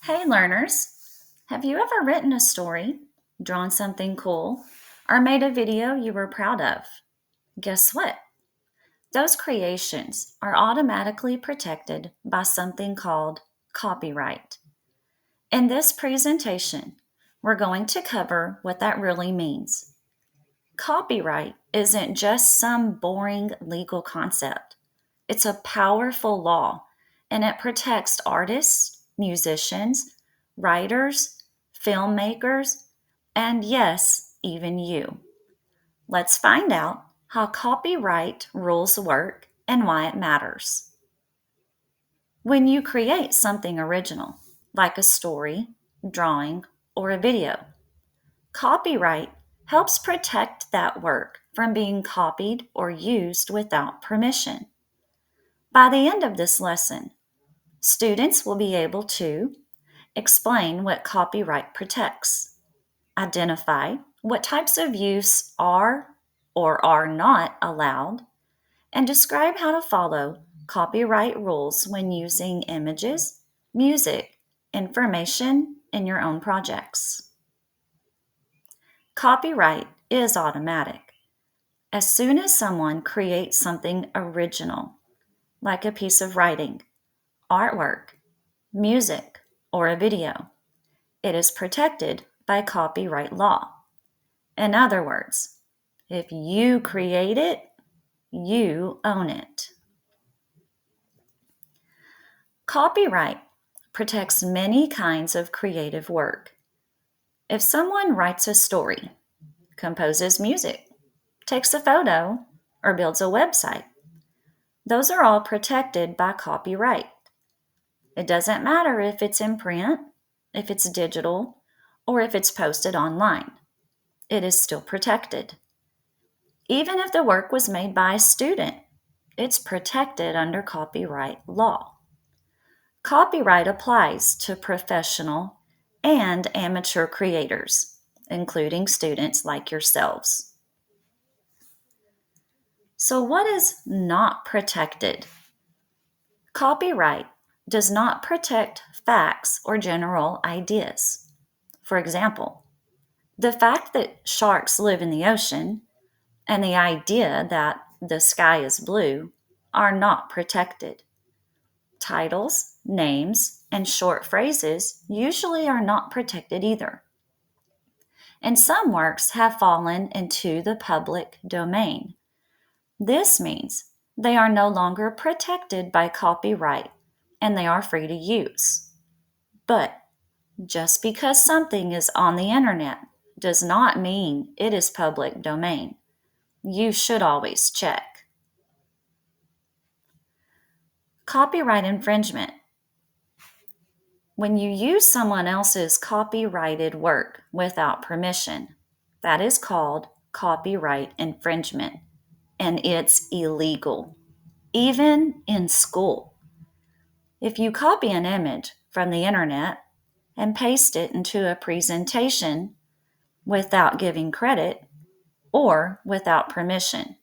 Hey learners, have you ever written a story, drawn something cool, or made a video you were proud of? Guess what? Those creations are automatically protected by something called copyright. In this presentation, we're going to cover what that really means. Copyright isn't just some boring legal concept. It's a powerful law, and it protects artists, musicians, writers, filmmakers, and yes, even you. Let's find out how copyright rules work and why it matters. When you create something original, like a story, drawing, or a video, copyright helps protect that work from being copied or used without permission. By the end of this lesson, students will be able to explain what copyright protects, identify what types of use are or are not allowed, and describe how to follow copyright rules when using images, music, information in your own projects. Copyright is automatic. As soon as someone creates something original, like a piece of writing, artwork, music, or a video, it is protected by copyright law. In other words, if you create it, you own it. Copyright protects many kinds of creative work. If someone writes a story, composes music, takes a photo, or builds a website, those are all protected by copyright. It doesn't matter if it's in print, if it's digital, or if it's posted online. It is still protected. Even if the work was made by a student, it's protected under copyright law. Copyright applies to professional and amateur creators, including students like yourselves. So, what is not protected? Copyright does not protect facts or general ideas. For example, the fact that sharks live in the ocean and the idea that the sky is blue are not protected. Titles, names, and short phrases usually are not protected either. And some works have fallen into the public domain. This means they are no longer protected by copyright and they are free to use. But just because something is on the internet does not mean it is public domain. You should always check. Copyright infringement. When you use someone else's copyrighted work without permission, that is called copyright infringement, and it's illegal, even in school. If you copy an image from the internet and paste it into a presentation without giving credit or without permission,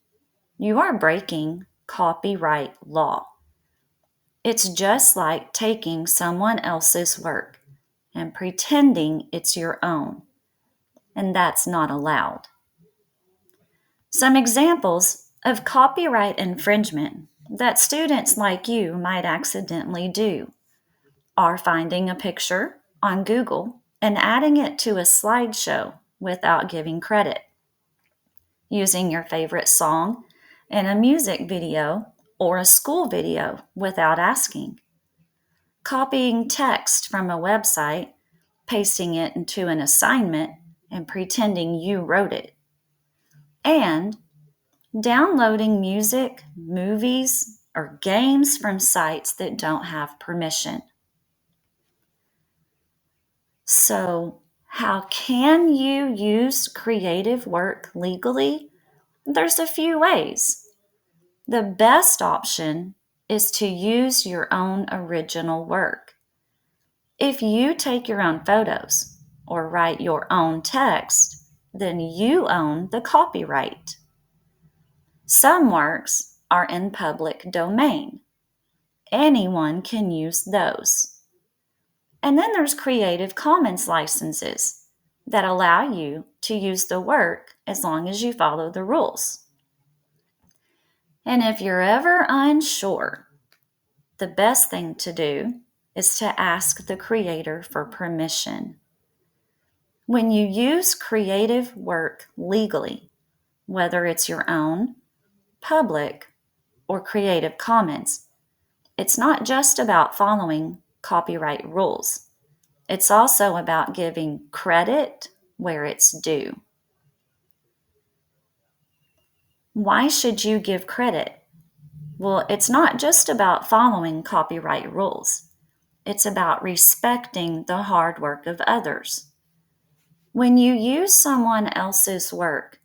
you are breaking copyright law. It's just like taking someone else's work and pretending it's your own, and that's not allowed. Some examples of copyright infringement that students like you might accidentally do are finding a picture on Google and adding it to a slideshow without giving credit, using your favorite song in a music video or a school video without asking, copying text from a website, pasting it into an assignment, and pretending you wrote it, and downloading music, movies, or games from sites that don't have permission. So, how can you use creative work legally? There's a few ways. The best option is to use your own original work. If you take your own photos or write your own text, then you own the copyright. Some works are in public domain. Anyone can use those. And then there's Creative Commons licenses that allow you to use the work as long as you follow the rules. And if you're ever unsure, the best thing to do is to ask the creator for permission. When you use creative work legally, whether it's your own, public, or Creative Commons, it's not just about following copyright rules. It's also about giving credit where it's due. Why should you give credit? Well, it's not just about following copyright rules. It's about respecting the hard work of others. When you use someone else's work,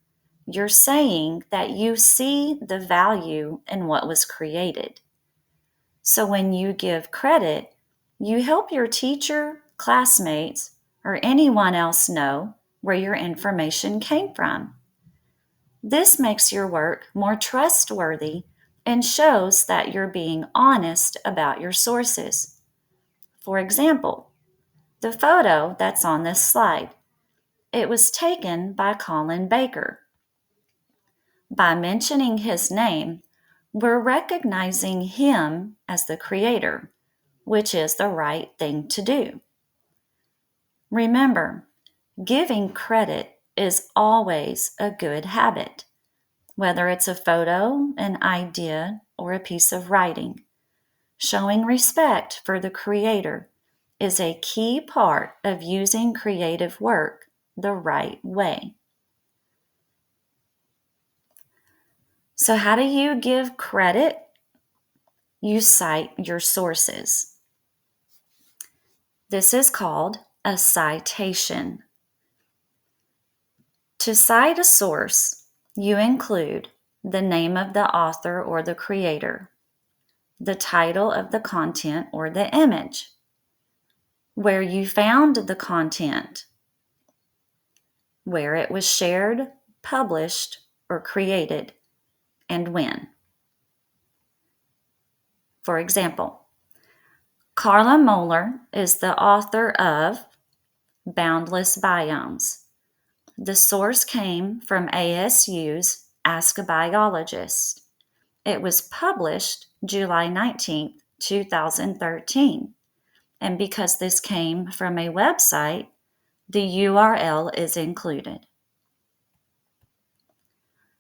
you're saying that you see the value in what was created. So when you give credit, you help your teacher, classmates, or anyone else know where your information came from. This makes your work more trustworthy and shows that you're being honest about your sources. For example, the photo that's on this slide, it was taken by Colin Baker. By mentioning his name, we're recognizing him as the creator, which is the right thing to do. Remember, giving credit is always a good habit, whether it's a photo, an idea, or a piece of writing. Showing respect for the creator is a key part of using creative work the right way. So how do you give credit? You cite your sources. This is called a citation. To cite a source, you include the name of the author or the creator, the title of the content or the image, where you found the content, where it was shared, published, or created, and when. For example, Carla Moeller is the author of Boundless Biomes. The source came from ASU's Ask a Biologist. It was published July 19, 2013. And because this came from a website, the URL is included.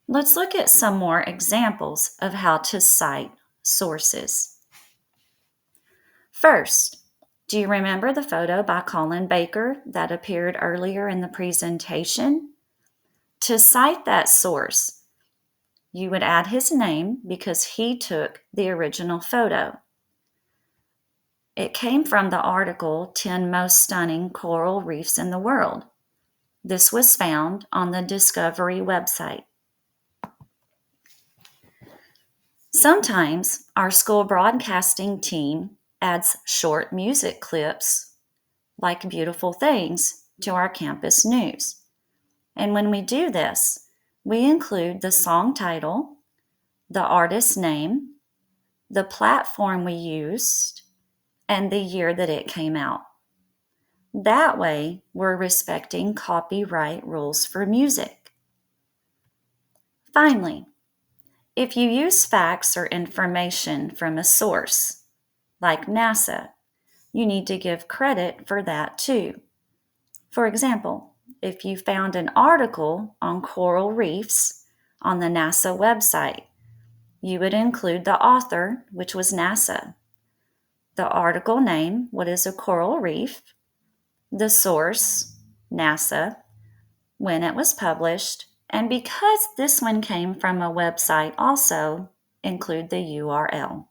Let's look at some more examples of how to cite sources. First, do you remember the photo by Colin Baker that appeared earlier in the presentation? To cite that source, you would add his name because he took the original photo. It came from the article 10 Most Stunning Coral Reefs in the World. This was found on the Discovery website. Sometimes our school broadcasting team adds short music clips like Beautiful Things to our campus news. And when we do this, we include the song title, the artist's name, the platform we used, and the year that it came out. That way, we're respecting copyright rules for music. Finally, if you use facts or information from a source, like NASA, you need to give credit for that too. For example, if you found an article on coral reefs on the NASA website, you would include the author, which was NASA, the article name, what is a coral reef, the source, NASA, when it was published, and because this one came from a website also, include the URL.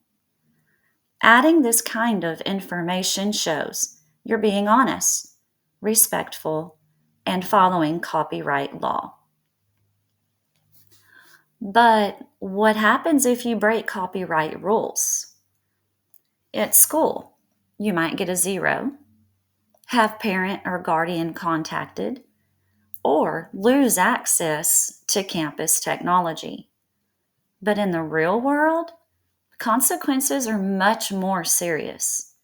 Adding this kind of information shows you're being honest, respectful, and following copyright law. But what happens if you break copyright rules? At school, you might get a 0, have parent or guardian contacted, or lose access to campus technology. But in the real world, consequences are much more serious.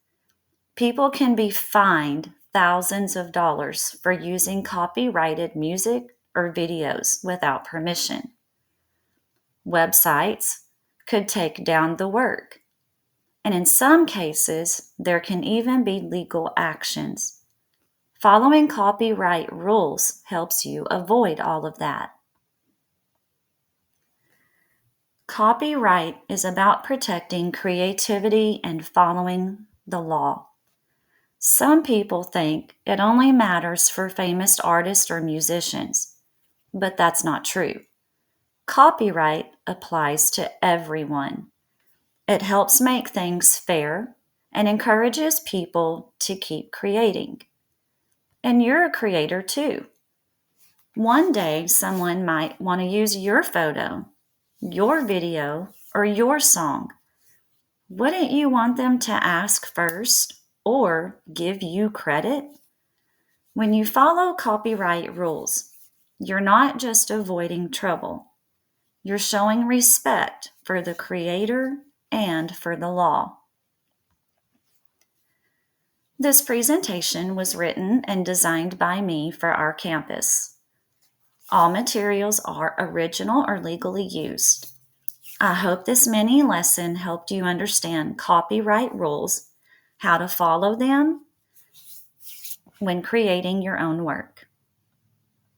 People can be fined thousands of dollars for using copyrighted music or videos without permission. Websites could take down the work, and in some cases, there can even be legal actions. Following copyright rules helps you avoid all of that. Copyright is about protecting creativity and following the law. Some people think it only matters for famous artists or musicians, but that's not true. Copyright applies to everyone. It helps make things fair and encourages people to keep creating. And you're a creator too. One day, someone might want to use your photo, your video, or your song. Wouldn't you want them to ask first or give you credit? When you follow copyright rules, you're not just avoiding trouble. You're showing respect for the creator and for the law. This presentation was written and designed by me for our campus. All materials are original or legally used. I hope this mini lesson helped you understand copyright rules, how to follow them when creating your own work.